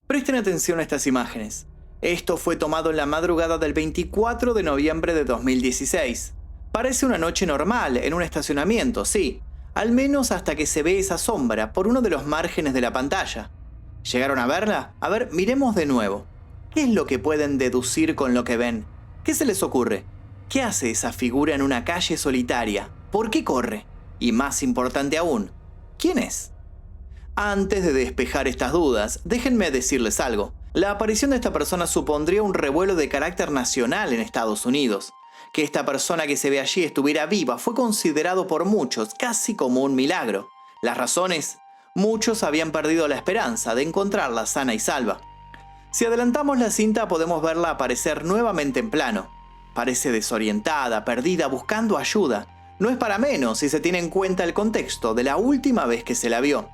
Presten atención a estas imágenes. Esto fue tomado en la madrugada del 24 de noviembre de 2016. Parece una noche normal en un estacionamiento, sí, al menos hasta que se ve esa sombra por uno de los márgenes de la pantalla. ¿Llegaron a verla? A ver, miremos de nuevo. ¿Qué es lo que pueden deducir con lo que ven? ¿Qué se les ocurre? ¿Qué hace esa figura en una calle solitaria? ¿Por qué corre? Y más importante aún, ¿quién es? Antes de despejar estas dudas, déjenme decirles algo. La aparición de esta persona supondría un revuelo de carácter nacional en Estados Unidos. Que esta persona que se ve allí estuviera viva fue considerado por muchos casi como un milagro. ¿Las razones? Muchos habían perdido la esperanza de encontrarla sana y salva. Si adelantamos la cinta podemos verla aparecer nuevamente en plano. Parece desorientada, perdida, buscando ayuda. No es para menos si se tiene en cuenta el contexto de la última vez que se la vio.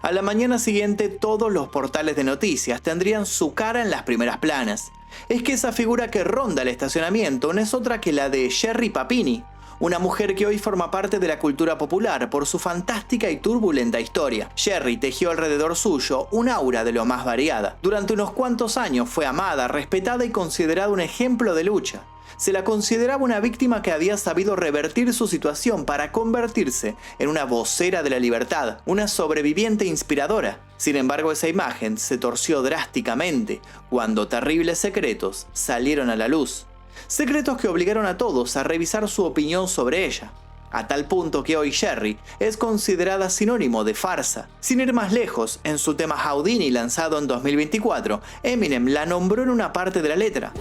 A la mañana siguiente todos los portales de noticias tendrían su cara en las primeras planas. Es que esa figura que ronda el estacionamiento no es otra que la de Sherry Papini, una mujer que hoy forma parte de la cultura popular por su fantástica y turbulenta historia. Sherry tejió alrededor suyo un aura de lo más variada. Durante unos cuantos años fue amada, respetada y considerada un ejemplo de lucha. Se la consideraba una víctima que había sabido revertir su situación para convertirse en una vocera de la libertad, una sobreviviente inspiradora. Sin embargo, esa imagen se torció drásticamente cuando terribles secretos salieron a la luz. Secretos que obligaron a todos a revisar su opinión sobre ella. A tal punto que hoy Sherry es considerada sinónimo de farsa. Sin ir más lejos, en su tema Houdini lanzado en 2024, Eminem la nombró en una parte de la letra.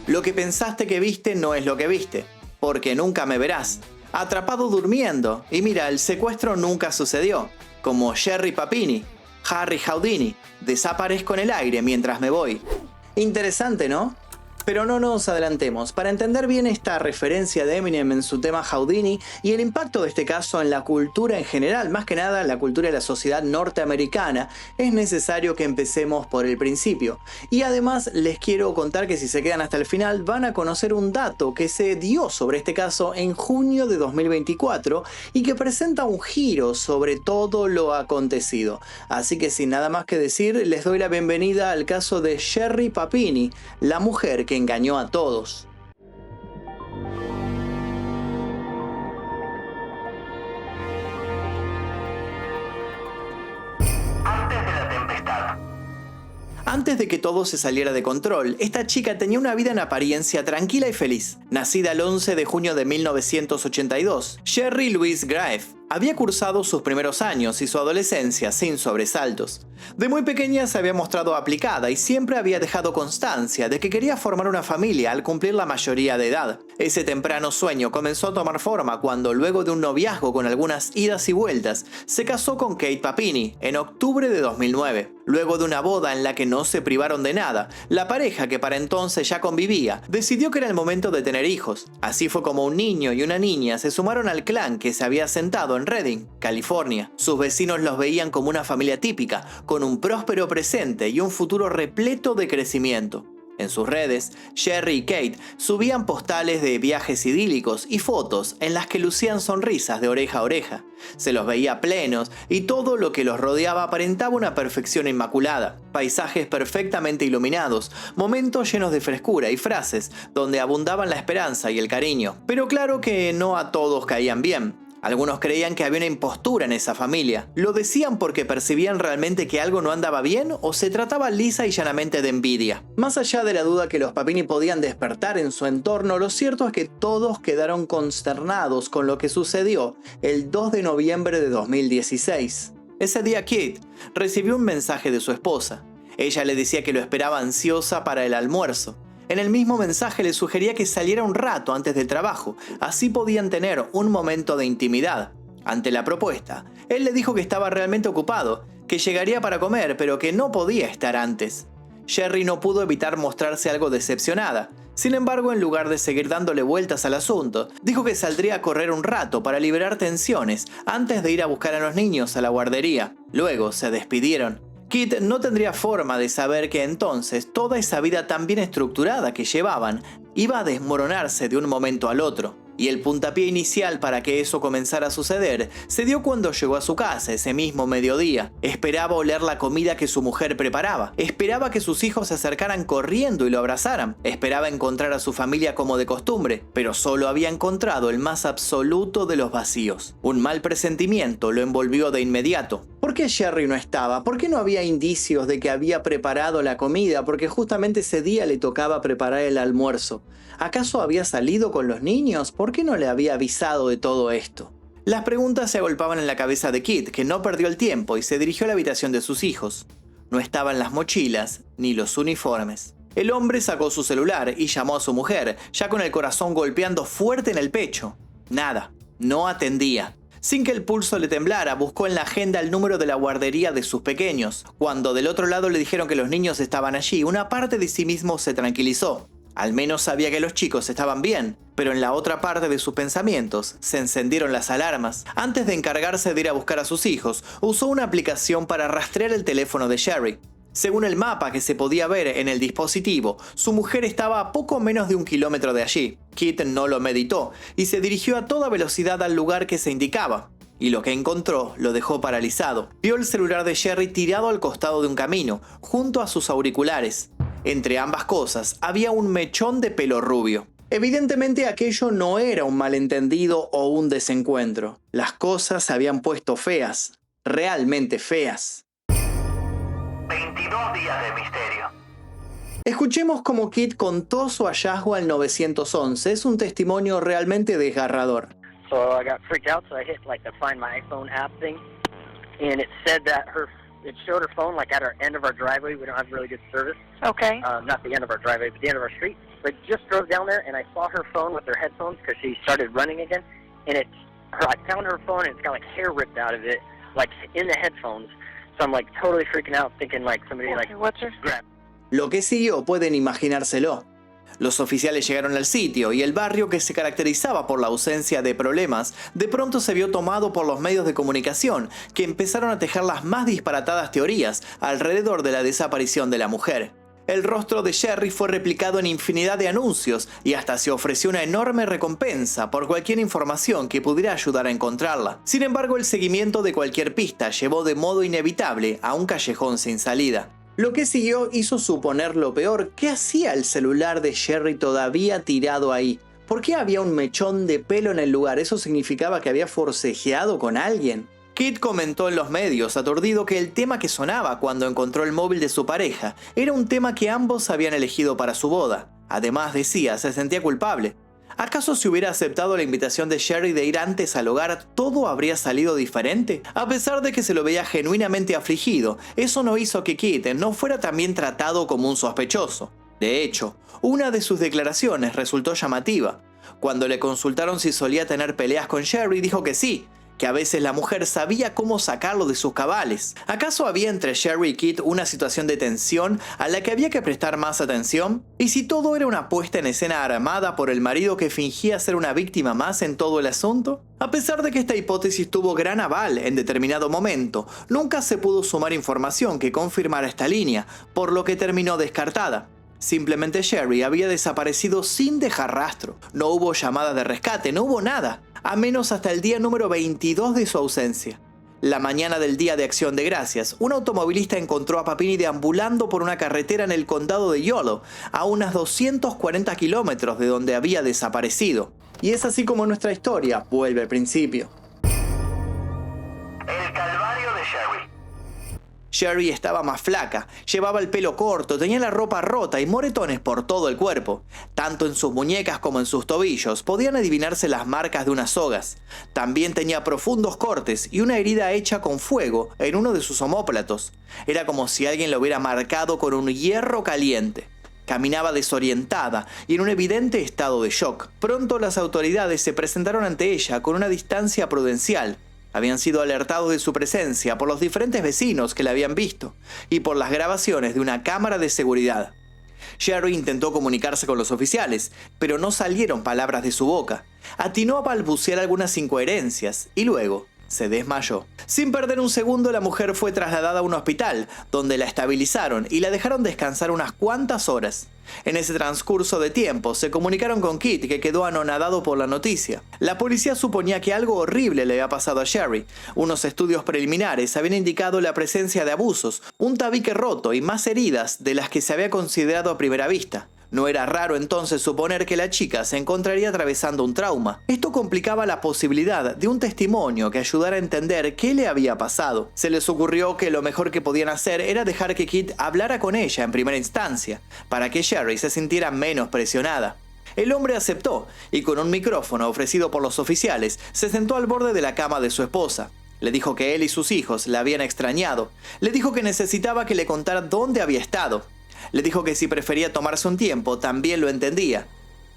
Lo que pensaste que viste no es lo que viste, porque nunca me verás. Atrapado durmiendo, y mira, el secuestro nunca sucedió. Como Sherry Papini, Harry Houdini, desaparezco en el aire mientras me voy. Interesante, ¿no? Pero no nos adelantemos. Para entender bien esta referencia de Eminem en su tema Houdini y el impacto de este caso en la cultura en general, más que nada en la cultura de la sociedad norteamericana, es necesario que empecemos por el principio. Y además les quiero contar que si se quedan hasta el final van a conocer un dato que se dio sobre este caso en junio de 2024 y que presenta un giro sobre todo lo acontecido. Así que sin nada más que decir, les doy la bienvenida al caso de Sherry Papini, la mujer que engañó a todos. Antes de la tempestad. Antes de que todo se saliera de control, esta chica tenía una vida en apariencia tranquila y feliz. Nacida el 11 de junio de 1982, Sherry Louise Graef había cursado sus primeros años y su adolescencia sin sobresaltos. De muy pequeña se había mostrado aplicada y siempre había dejado constancia de que quería formar una familia al cumplir la mayoría de edad. Ese temprano sueño comenzó a tomar forma cuando, luego de un noviazgo con algunas idas y vueltas, se casó con Kate Papini en octubre de 2009. Luego de una boda en la que no se privaron de nada, la pareja, que para entonces ya convivía, decidió que era el momento de tener hijos. Así fue como un niño y una niña se sumaron al clan que se había asentado en Redding, California. Sus vecinos los veían como una familia típica, con un próspero presente y un futuro repleto de crecimiento. En sus redes, Sherry y Kate subían postales de viajes idílicos y fotos en las que lucían sonrisas de oreja a oreja. Se los veía plenos y todo lo que los rodeaba aparentaba una perfección inmaculada. Paisajes perfectamente iluminados, momentos llenos de frescura y frases donde abundaban la esperanza y el cariño. Pero claro que no a todos caían bien. Algunos creían que había una impostura en esa familia. ¿Lo decían porque percibían realmente que algo no andaba bien o se trataba lisa y llanamente de envidia? Más allá de la duda que los Papini podían despertar en su entorno, lo cierto es que todos quedaron consternados con lo que sucedió el 2 de noviembre de 2016. Ese día Kate recibió un mensaje de su esposa. Ella le decía que lo esperaba ansiosa para el almuerzo. En el mismo mensaje le sugería que saliera un rato antes del trabajo, así podían tener un momento de intimidad. Ante la propuesta, él le dijo que estaba realmente ocupado, que llegaría para comer, pero que no podía estar antes. Sherry no pudo evitar mostrarse algo decepcionada. Sin embargo, en lugar de seguir dándole vueltas al asunto, dijo que saldría a correr un rato para liberar tensiones antes de ir a buscar a los niños a la guardería. Luego se despidieron. Kit no tendría forma de saber que entonces toda esa vida tan bien estructurada que llevaban iba a desmoronarse de un momento al otro. Y el puntapié inicial para que eso comenzara a suceder se dio cuando llegó a su casa ese mismo mediodía. Esperaba oler la comida que su mujer preparaba. Esperaba que sus hijos se acercaran corriendo y lo abrazaran. Esperaba encontrar a su familia como de costumbre, pero solo había encontrado el más absoluto de los vacíos. Un mal presentimiento lo envolvió de inmediato. ¿Por qué Sherry no estaba? ¿Por qué no había indicios de que había preparado la comida? Porque justamente ese día le tocaba preparar el almuerzo. ¿Acaso había salido con los niños? ¿Por qué no le había avisado de todo esto? Las preguntas se agolpaban en la cabeza de Kit, que no perdió el tiempo y se dirigió a la habitación de sus hijos. No estaban las mochilas ni los uniformes. El hombre sacó su celular y llamó a su mujer, ya con el corazón golpeando fuerte en el pecho. Nada, no atendía. Sin que el pulso le temblara, buscó en la agenda el número de la guardería de sus pequeños. Cuando del otro lado le dijeron que los niños estaban allí, una parte de sí mismo se tranquilizó. Al menos sabía que los chicos estaban bien, pero en la otra parte de sus pensamientos se encendieron las alarmas. Antes de encargarse de ir a buscar a sus hijos, usó una aplicación para rastrear el teléfono de Sherry. Según el mapa que se podía ver en el dispositivo, su mujer estaba a poco menos de 1 kilómetro de allí. Kit no lo meditó y se dirigió a toda velocidad al lugar que se indicaba. Y lo que encontró lo dejó paralizado. Vio el celular de Sherry tirado al costado de un camino, junto a sus auriculares. Entre ambas cosas había un mechón de pelo rubio. Evidentemente aquello no era un malentendido o un desencuentro. Las cosas se habían puesto feas, realmente feas. 22 días de misterio. Escuchemos cómo Kit contó su hallazgo al 911. Es un testimonio realmente desgarrador. So I got freaked out, so I hit like the Find My iPhone app thing, and it said that it showed her phone like at our end of our driveway. We don't have really good service. Okay. Not the end of our driveway, but the end of our street. But just drove down there, and I saw her phone with her headphones because she started running again, and I found her phone, and it's got like hair ripped out of it, like in the headphones. So I'm like totally freaking out, thinking like somebody like What's her? grabbed. Lo que siguió pueden imaginárselo. Los oficiales llegaron al sitio y el barrio, que se caracterizaba por la ausencia de problemas, de pronto se vio tomado por los medios de comunicación, que empezaron a tejer las más disparatadas teorías alrededor de la desaparición de la mujer. El rostro de Sherry fue replicado en infinidad de anuncios y hasta se ofreció una enorme recompensa por cualquier información que pudiera ayudar a encontrarla. Sin embargo, el seguimiento de cualquier pista llevó de modo inevitable a un callejón sin salida. Lo que siguió hizo suponer lo peor. ¿Qué hacía el celular de Sherry todavía tirado ahí? ¿Por qué había un mechón de pelo en el lugar? ¿Eso significaba que había forcejeado con alguien? Kit comentó en los medios, aturdido, que el tema que sonaba cuando encontró el móvil de su pareja era un tema que ambos habían elegido para su boda. Además, decía, se sentía culpable. ¿Acaso si hubiera aceptado la invitación de Sherry de ir antes al hogar, todo habría salido diferente? A pesar de que se lo veía genuinamente afligido, eso no hizo que Kit no fuera también tratado como un sospechoso. De hecho, una de sus declaraciones resultó llamativa. Cuando le consultaron si solía tener peleas con Sherry, dijo que sí, que a veces la mujer sabía cómo sacarlo de sus cabales. ¿Acaso había entre Sherry y Kit una situación de tensión a la que había que prestar más atención? ¿Y si todo era una puesta en escena armada por el marido que fingía ser una víctima más en todo el asunto? A pesar de que esta hipótesis tuvo gran aval en determinado momento, nunca se pudo sumar información que confirmara esta línea, por lo que terminó descartada. Simplemente Sherry había desaparecido sin dejar rastro. No hubo llamada de rescate, no hubo nada, a menos hasta el día número 22 de su ausencia. La mañana del Día de Acción de Gracias, un automovilista encontró a Papini deambulando por una carretera en el condado de Yolo, a unos 240 kilómetros de donde había desaparecido. Y es así como nuestra historia vuelve al principio. El calvario de Sherry. Sherry estaba más flaca, llevaba el pelo corto, tenía la ropa rota y moretones por todo el cuerpo. Tanto en sus muñecas como en sus tobillos podían adivinarse las marcas de unas sogas. También tenía profundos cortes y una herida hecha con fuego en uno de sus omóplatos. Era como si alguien lo hubiera marcado con un hierro caliente. Caminaba desorientada y en un evidente estado de shock. Pronto las autoridades se presentaron ante ella con una distancia prudencial. Habían sido alertados de su presencia por los diferentes vecinos que la habían visto y por las grabaciones de una cámara de seguridad. Sherry intentó comunicarse con los oficiales, pero no salieron palabras de su boca. Atinó a balbucear algunas incoherencias y luego se desmayó. Sin perder un segundo, la mujer fue trasladada a un hospital, donde la estabilizaron y la dejaron descansar unas cuantas horas. En ese transcurso de tiempo, se comunicaron con Kit, que quedó anonadado por la noticia. La policía suponía que algo horrible le había pasado a Sherry. Unos estudios preliminares habían indicado la presencia de abusos, un tabique roto y más heridas de las que se había considerado a primera vista. No era raro entonces suponer que la chica se encontraría atravesando un trauma. Esto complicaba la posibilidad de un testimonio que ayudara a entender qué le había pasado. Se les ocurrió que lo mejor que podían hacer era dejar que Kit hablara con ella en primera instancia, para que Sherry se sintiera menos presionada. El hombre aceptó y con un micrófono ofrecido por los oficiales se sentó al borde de la cama de su esposa. Le dijo que él y sus hijos la habían extrañado. Le dijo que necesitaba que le contara dónde había estado. Le dijo que si prefería tomarse un tiempo, también lo entendía.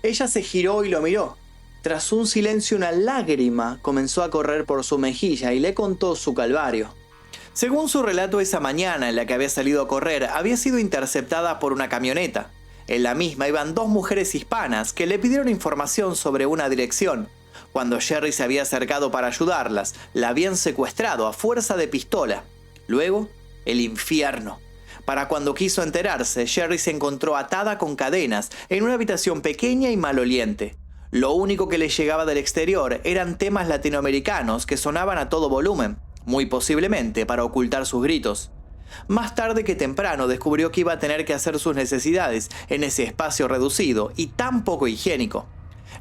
Ella se giró y lo miró. Tras un silencio, una lágrima comenzó a correr por su mejilla y le contó su calvario. Según su relato, esa mañana en la que había salido a correr, había sido interceptada por una camioneta. En la misma iban dos mujeres hispanas que le pidieron información sobre una dirección. Cuando Sherry se había acercado para ayudarlas, la habían secuestrado a fuerza de pistola. Luego, el infierno. Para cuando quiso enterarse, Sherry se encontró atada con cadenas en una habitación pequeña y maloliente. Lo único que le llegaba del exterior eran temas latinoamericanos que sonaban a todo volumen, muy posiblemente para ocultar sus gritos. Más tarde que temprano descubrió que iba a tener que hacer sus necesidades en ese espacio reducido y tan poco higiénico.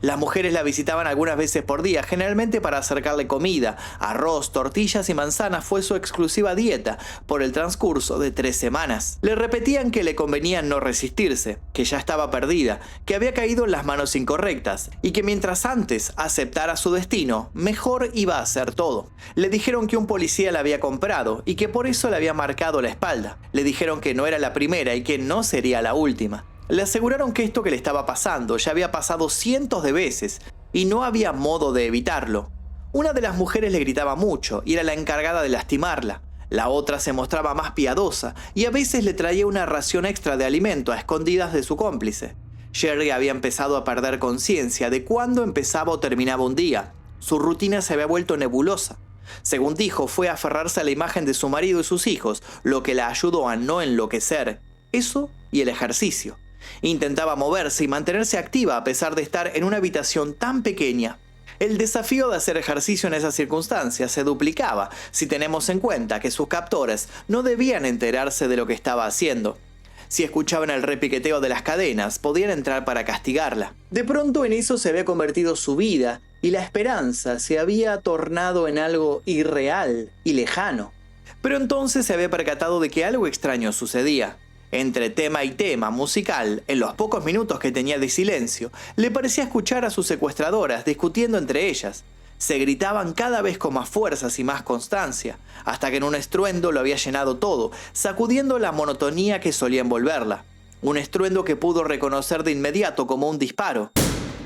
Las mujeres la visitaban algunas veces por día, generalmente para acercarle comida. Arroz, tortillas y manzanas fue su exclusiva dieta por el transcurso de 3 semanas. Le repetían que le convenía no resistirse, que ya estaba perdida, que había caído en las manos incorrectas y que mientras antes aceptara su destino, mejor iba a hacer todo. Le dijeron que un policía la había comprado y que por eso le había marcado la espalda. Le dijeron que no era la primera y que no sería la última. Le aseguraron que esto que le estaba pasando ya había pasado cientos de veces y no había modo de evitarlo. Una de las mujeres le gritaba mucho y era la encargada de lastimarla. La otra se mostraba más piadosa y a veces le traía una ración extra de alimento a escondidas de su cómplice. Sherry había empezado a perder conciencia de cuándo empezaba o terminaba un día. Su rutina se había vuelto nebulosa. Según dijo, fue aferrarse a la imagen de su marido y sus hijos, lo que la ayudó a no enloquecer. Eso y el ejercicio. Intentaba moverse y mantenerse activa a pesar de estar en una habitación tan pequeña. El desafío de hacer ejercicio en esas circunstancias se duplicaba si tenemos en cuenta que sus captores no debían enterarse de lo que estaba haciendo. Si escuchaban el repiqueteo de las cadenas, podían entrar para castigarla. De pronto en eso se había convertido su vida y la esperanza se había tornado en algo irreal y lejano. Pero entonces se había percatado de que algo extraño sucedía. Entre tema y tema musical, en los pocos minutos que tenía de silencio, le parecía escuchar a sus secuestradoras discutiendo entre ellas. Se gritaban cada vez con más fuerzas y más constancia, hasta que en un estruendo lo había llenado todo, sacudiendo la monotonía que solía envolverla. Un estruendo que pudo reconocer de inmediato como un disparo.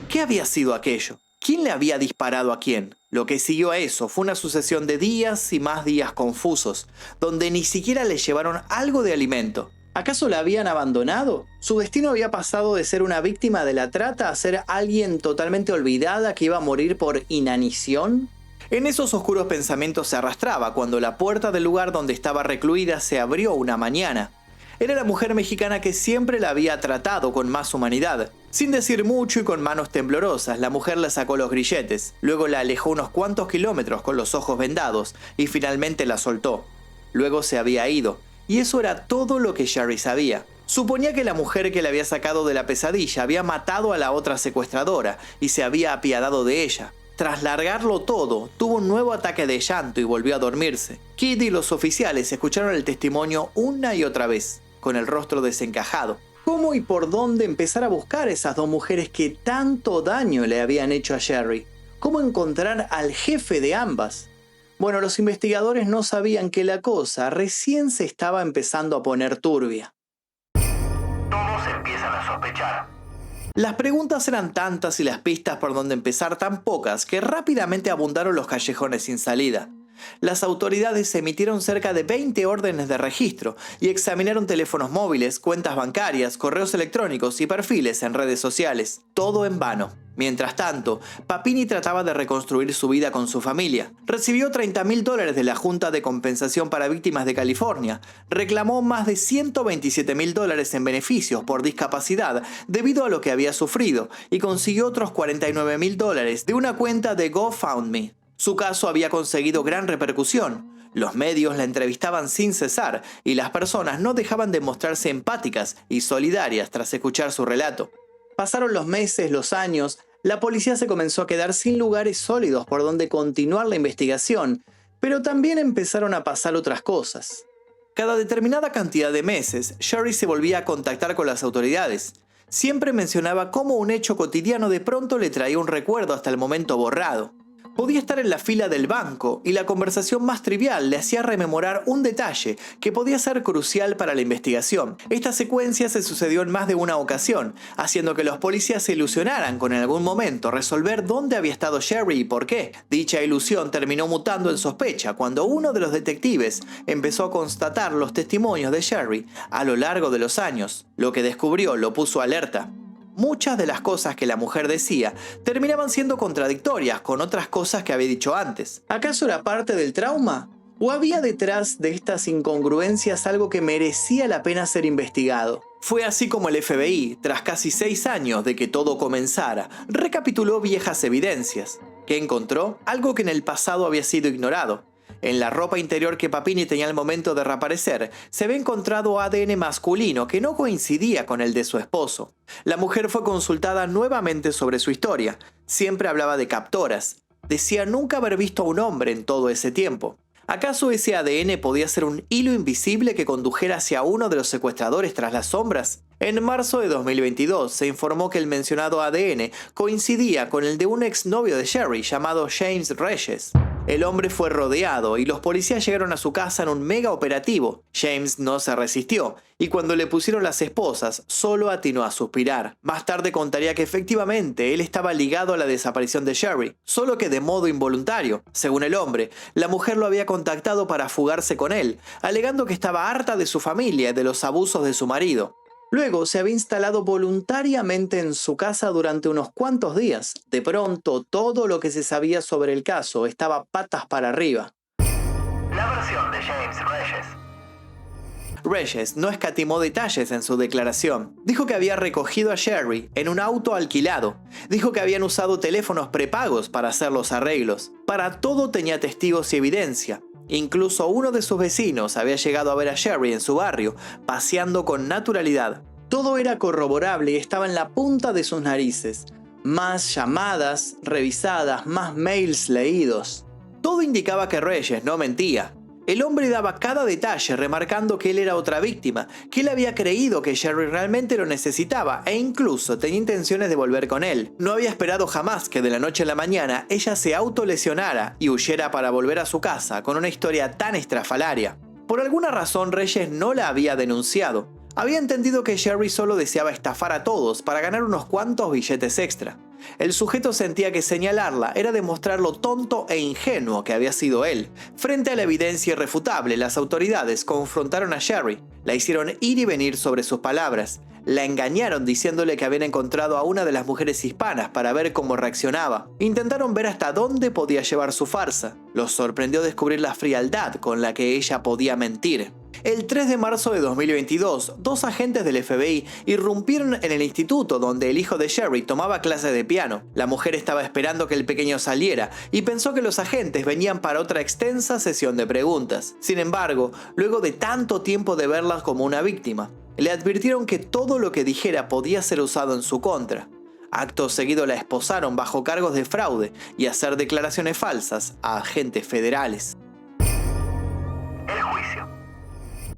¿Qué había sido aquello? ¿Quién le había disparado a quién? Lo que siguió a eso fue una sucesión de días y más días confusos, donde ni siquiera le llevaron algo de alimento. ¿Acaso la habían abandonado? ¿Su destino había pasado de ser una víctima de la trata a ser alguien totalmente olvidada que iba a morir por inanición? En esos oscuros pensamientos se arrastraba cuando la puerta del lugar donde estaba recluida se abrió una mañana. Era la mujer mexicana que siempre la había tratado con más humanidad. Sin decir mucho y con manos temblorosas, la mujer le sacó los grilletes. Luego la alejó unos cuantos kilómetros con los ojos vendados y finalmente la soltó. Luego se había ido. Y eso era todo lo que Sherry sabía. Suponía que la mujer que le había sacado de la pesadilla había matado a la otra secuestradora y se había apiadado de ella. Tras largarlo todo, tuvo un nuevo ataque de llanto y volvió a dormirse. Kid y los oficiales escucharon el testimonio una y otra vez, con el rostro desencajado. ¿Cómo y por dónde empezar a buscar a esas dos mujeres que tanto daño le habían hecho a Sherry? ¿Cómo encontrar al jefe de ambas? Bueno, los investigadores no sabían que la cosa recién se estaba empezando a poner turbia. Todos empiezan a sospechar. Las preguntas eran tantas y las pistas por donde empezar tan pocas que rápidamente abundaron los callejones sin salida. Las autoridades emitieron cerca de 20 órdenes de registro y examinaron teléfonos móviles, cuentas bancarias, correos electrónicos y perfiles en redes sociales. Todo en vano. Mientras tanto, Papini trataba de reconstruir su vida con su familia. Recibió $30.000 de la Junta de Compensación para Víctimas de California, reclamó más de $127.000 en beneficios por discapacidad debido a lo que había sufrido y consiguió otros $49.000 de una cuenta de GoFundMe. Su caso había conseguido gran repercusión. Los medios la entrevistaban sin cesar y las personas no dejaban de mostrarse empáticas y solidarias tras escuchar su relato. Pasaron los meses, los años, la policía se comenzó a quedar sin lugares sólidos por donde continuar la investigación, pero también empezaron a pasar otras cosas. Cada determinada cantidad de meses, Sherry se volvía a contactar con las autoridades. Siempre mencionaba cómo un hecho cotidiano de pronto le traía un recuerdo hasta el momento borrado. Podía estar en la fila del banco y la conversación más trivial le hacía rememorar un detalle que podía ser crucial para la investigación. Esta secuencia se sucedió en más de una ocasión, haciendo que los policías se ilusionaran con en algún momento resolver dónde había estado Sherry y por qué. Dicha ilusión terminó mutando en sospecha cuando uno de los detectives empezó a constatar los testimonios de Sherry a lo largo de los años. Lo que descubrió lo puso alerta. Muchas de las cosas que la mujer decía terminaban siendo contradictorias con otras cosas que había dicho antes. ¿Acaso era parte del trauma? ¿O había detrás de estas incongruencias algo que merecía la pena ser investigado? Fue así como el FBI, tras casi 6 años de que todo comenzara, recapituló viejas evidencias. ¿Qué encontró? Algo que en el pasado había sido ignorado. En la ropa interior que Papini tenía al momento de reaparecer, se había encontrado ADN masculino que no coincidía con el de su esposo. La mujer fue consultada nuevamente sobre su historia. Siempre hablaba de captoras. Decía nunca haber visto a un hombre en todo ese tiempo. ¿Acaso ese ADN podía ser un hilo invisible que condujera hacia uno de los secuestradores tras las sombras? En marzo de 2022 se informó que el mencionado ADN coincidía con el de un exnovio de Sherry llamado James Reyes. El hombre fue rodeado y los policías llegaron a su casa en un mega operativo. James no se resistió y cuando le pusieron las esposas solo atinó a suspirar. Más tarde contaría que efectivamente él estaba ligado a la desaparición de Sherry, solo que de modo involuntario. Según el hombre, la mujer lo había contactado para fugarse con él, alegando que estaba harta de su familia y de los abusos de su marido. Luego se había instalado voluntariamente en su casa durante unos cuantos días. De pronto, todo lo que se sabía sobre el caso estaba patas para arriba. La versión de James Reyes. Reyes no escatimó detalles en su declaración. Dijo que había recogido a Sherry en un auto alquilado. Dijo que habían usado teléfonos prepagos para hacer los arreglos. Para todo tenía testigos y evidencia. Incluso uno de sus vecinos había llegado a ver a Sherry en su barrio, paseando con naturalidad. Todo era corroborable y estaba en la punta de sus narices. Más llamadas revisadas, más mails leídos. Todo indicaba que Reyes no mentía. El hombre daba cada detalle remarcando que él era otra víctima, que él había creído que Sherry realmente lo necesitaba e incluso tenía intenciones de volver con él. No había esperado jamás que de la noche a la mañana ella se autolesionara y huyera para volver a su casa con una historia tan estrafalaria. Por alguna razón Reyes no la había denunciado. Había entendido que Sherry solo deseaba estafar a todos para ganar unos cuantos billetes extra. El sujeto sentía que señalarla era demostrar lo tonto e ingenuo que había sido él. Frente a la evidencia irrefutable, las autoridades confrontaron a Sherry. La hicieron ir y venir sobre sus palabras. La engañaron diciéndole que habían encontrado a una de las mujeres hispanas para ver cómo reaccionaba. Intentaron ver hasta dónde podía llevar su farsa. Los sorprendió descubrir la frialdad con la que ella podía mentir. El 3 de marzo de 2022, 2 agentes del FBI irrumpieron en el instituto donde el hijo de Sherry tomaba clases de piano. La mujer estaba esperando que el pequeño saliera y pensó que los agentes venían para otra extensa sesión de preguntas. Sin embargo, luego de tanto tiempo de verla como una víctima, le advirtieron que todo lo que dijera podía ser usado en su contra. Acto seguido la esposaron bajo cargos de fraude y hacer declaraciones falsas a agentes federales. El juicio.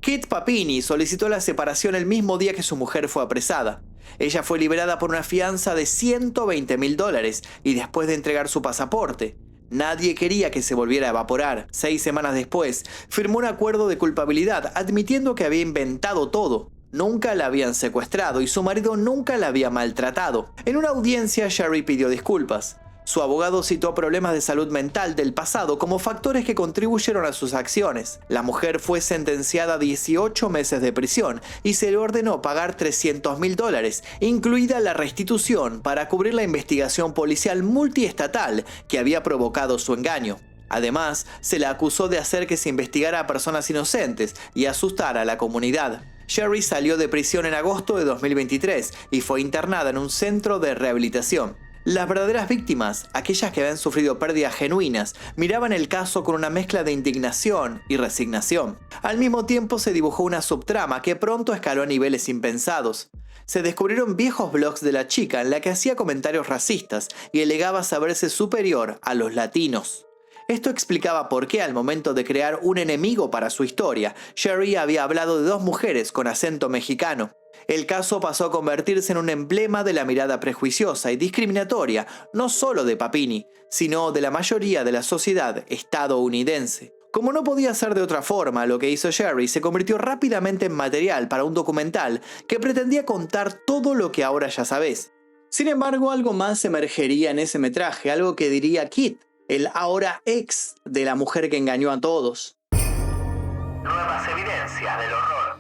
Kit Papini solicitó la separación el mismo día que su mujer fue apresada. Ella fue liberada por una fianza de $120.000 y después de entregar su pasaporte. Nadie quería que se volviera a evaporar. 6 semanas después, firmó un acuerdo de culpabilidad admitiendo que había inventado todo. Nunca la habían secuestrado y su marido nunca la había maltratado. En una audiencia, Sherry pidió disculpas. Su abogado citó problemas de salud mental del pasado como factores que contribuyeron a sus acciones. La mujer fue sentenciada a 18 meses de prisión y se le ordenó pagar $300.000, incluida la restitución, para cubrir la investigación policial multiestatal que había provocado su engaño. Además, se le acusó de hacer que se investigara a personas inocentes y asustar a la comunidad. Sherry salió de prisión en agosto de 2023 y fue internada en un centro de rehabilitación. Las verdaderas víctimas, aquellas que habían sufrido pérdidas genuinas, miraban el caso con una mezcla de indignación y resignación. Al mismo tiempo se dibujó una subtrama que pronto escaló a niveles impensados. Se descubrieron viejos blogs de la chica en la que hacía comentarios racistas y alegaba saberse superior a los latinos. Esto explicaba por qué al momento de crear un enemigo para su historia, Sherry había hablado de 2 mujeres con acento mexicano. El caso pasó a convertirse en un emblema de la mirada prejuiciosa y discriminatoria, no solo de Papini, sino de la mayoría de la sociedad estadounidense. Como no podía ser de otra forma, lo que hizo Sherry se convirtió rápidamente en material para un documental que pretendía contar todo lo que ahora ya sabés. Sin embargo, algo más emergería en ese metraje, algo que diría Kit, el ahora ex de la mujer que engañó a todos. Nuevas evidencias del horror.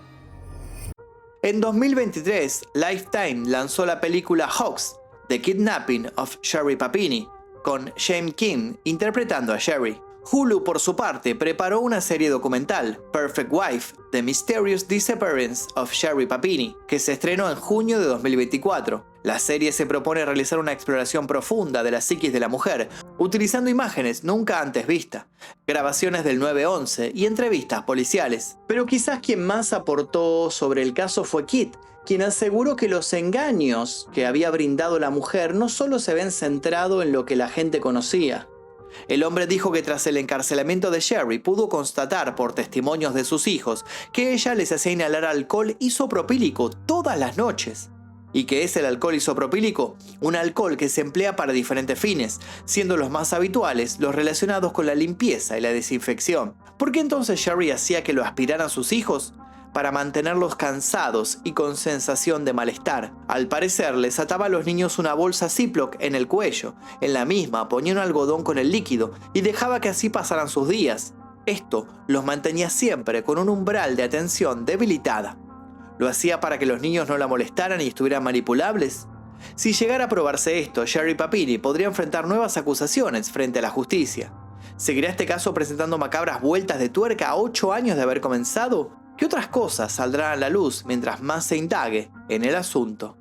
En 2023, Lifetime lanzó la película Hoax, The Kidnapping of Sherry Papini, con James King interpretando a Sherry. Hulu, por su parte, preparó una serie documental, Perfect Wife, The Mysterious Disappearance of Sherry Papini, que se estrenó en junio de 2024. La serie se propone realizar una exploración profunda de la psiquis de la mujer, utilizando imágenes nunca antes vistas, grabaciones del 911 y entrevistas policiales. Pero quizás quien más aportó sobre el caso fue Kit, quien aseguró que los engaños que había brindado la mujer no solo se habían centrado en lo que la gente conocía. El hombre dijo que tras el encarcelamiento de Sherry pudo constatar por testimonios de sus hijos que ella les hacía inhalar alcohol isopropílico todas las noches. ¿Y qué es el alcohol isopropílico? Un alcohol que se emplea para diferentes fines, siendo los más habituales los relacionados con la limpieza y la desinfección. ¿Por qué entonces Sherry hacía que lo aspiraran sus hijos? Para mantenerlos cansados y con sensación de malestar. Al parecer, les ataba a los niños una bolsa Ziploc en el cuello. En la misma ponía un algodón con el líquido y dejaba que así pasaran sus días. Esto los mantenía siempre con un umbral de atención debilitada. ¿Lo hacía para que los niños no la molestaran y estuvieran manipulables? Si llegara a probarse esto, Sherry Papini podría enfrentar nuevas acusaciones frente a la justicia. ¿Seguirá este caso presentando macabras vueltas de tuerca a 8 años de haber comenzado? ¿Qué otras cosas saldrán a la luz mientras más se indague en el asunto?